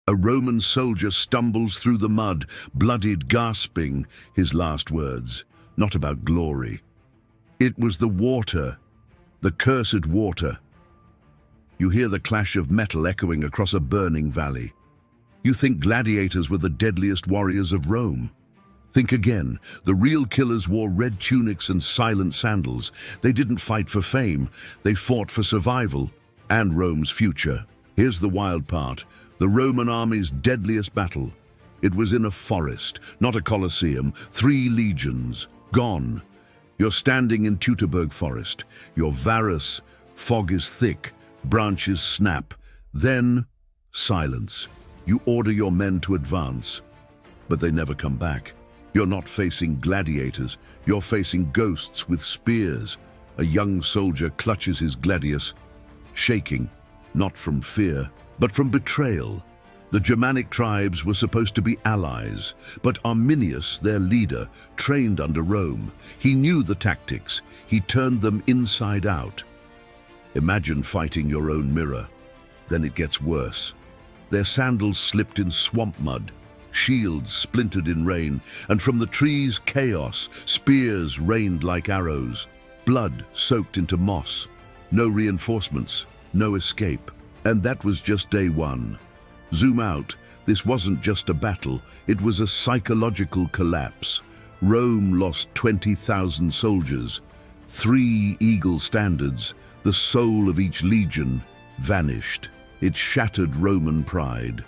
A Roman soldier stumbles through the mud, bloodied, gasping his last words. Not about glory. It was the water, the cursed water. You hear the clash of metal echoing across a burning valley. You think gladiators were the deadliest warriors of Rome. Think again. The real killers wore red tunics and silent sandals. They didn't fight for fame. They fought for survival and Rome's future. Here's the wild part. The Roman army's deadliest battle. It was in a forest, not a colosseum. 3 legions, gone. You're standing in Teutoburg forest. You're Varus. Fog is thick. Branches snap. Then, silence. You order your men to advance, but they never come back. You're not facing gladiators. You're facing ghosts with spears. A young soldier clutches his gladius, shaking, not from fear, but from betrayal. The Germanic tribes were supposed to be allies, but Arminius, their leader, trained under Rome. He knew the tactics. He turned them inside out. Imagine fighting your own mirror. Then it gets worse. Their sandals slipped in swamp mud, shields splintered in rain, and from the trees chaos, spears rained like arrows, blood soaked into moss. No reinforcements, no escape. And that was just day 1. Zoom out. This wasn't just a battle, it was a psychological collapse. Rome lost 20,000 soldiers, 3 eagle standards, the soul of each legion vanished. It shattered Roman pride.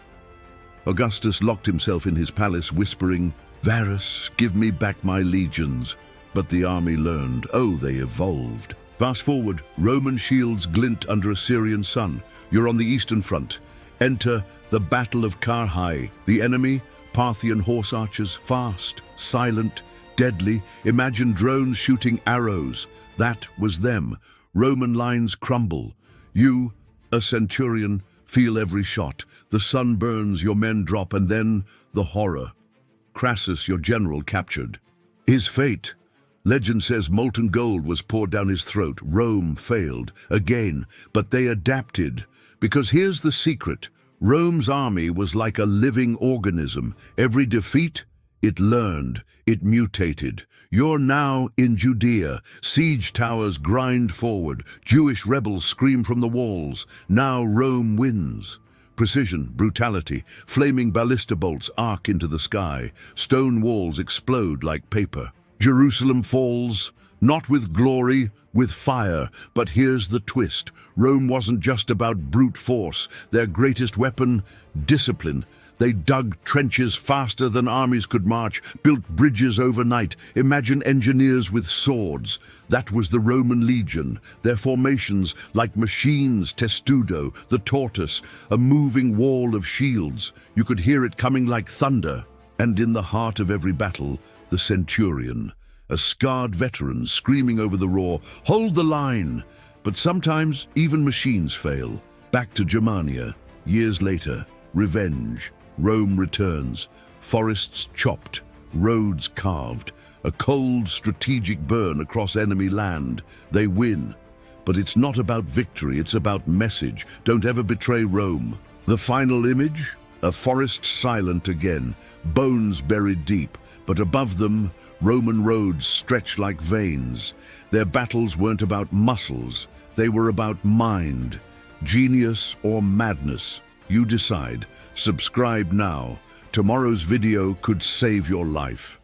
Augustus locked himself in his palace whispering, "Varus, give me back my legions." But the army learned. Oh, they evolved. Fast forward, Roman shields glint under a Syrian sun. You're on the eastern front. Enter the Battle of Carrhae. The enemy, Parthian horse archers, fast, silent, deadly. Imagine drones shooting arrows. That was them. Roman lines crumble. You, a centurion, feel every shot. The sun burns, your men drop, and then the horror. Crassus, your general, captured. His fate. Legend says molten gold was poured down his throat. Rome failed again, but they adapted. Because here's the secret. Rome's army was like a living organism. Every defeat, it learned, it mutated. You're now in Judea. Siege towers grind forward. Jewish rebels scream from the walls. Now Rome wins. Precision, brutality, flaming ballista bolts arc into the sky. Stone walls explode like paper. Jerusalem falls, not with glory, with fire. But here's the twist. Rome wasn't just about brute force. Their greatest weapon, discipline. They dug trenches faster than armies could march, built bridges overnight. Imagine engineers with swords. That was the Roman legion. Their formations, like machines, testudo, the tortoise, a moving wall of shields. You could hear it coming like thunder. And in the heart of every battle, the centurion, a scarred veteran screaming over the roar, "Hold the line!" But sometimes even machines fail. Back to Germania. Years later, revenge. Rome returns. Forests chopped, roads carved, a cold strategic burn across enemy land. They win. But it's not about victory, it's about message. Don't ever betray Rome. The final image? A forest silent again, bones buried deep, but above them, Roman roads stretch like veins. Their battles weren't about muscles, they were about mind. Genius or madness, you decide. Subscribe now. Tomorrow's video could save your life.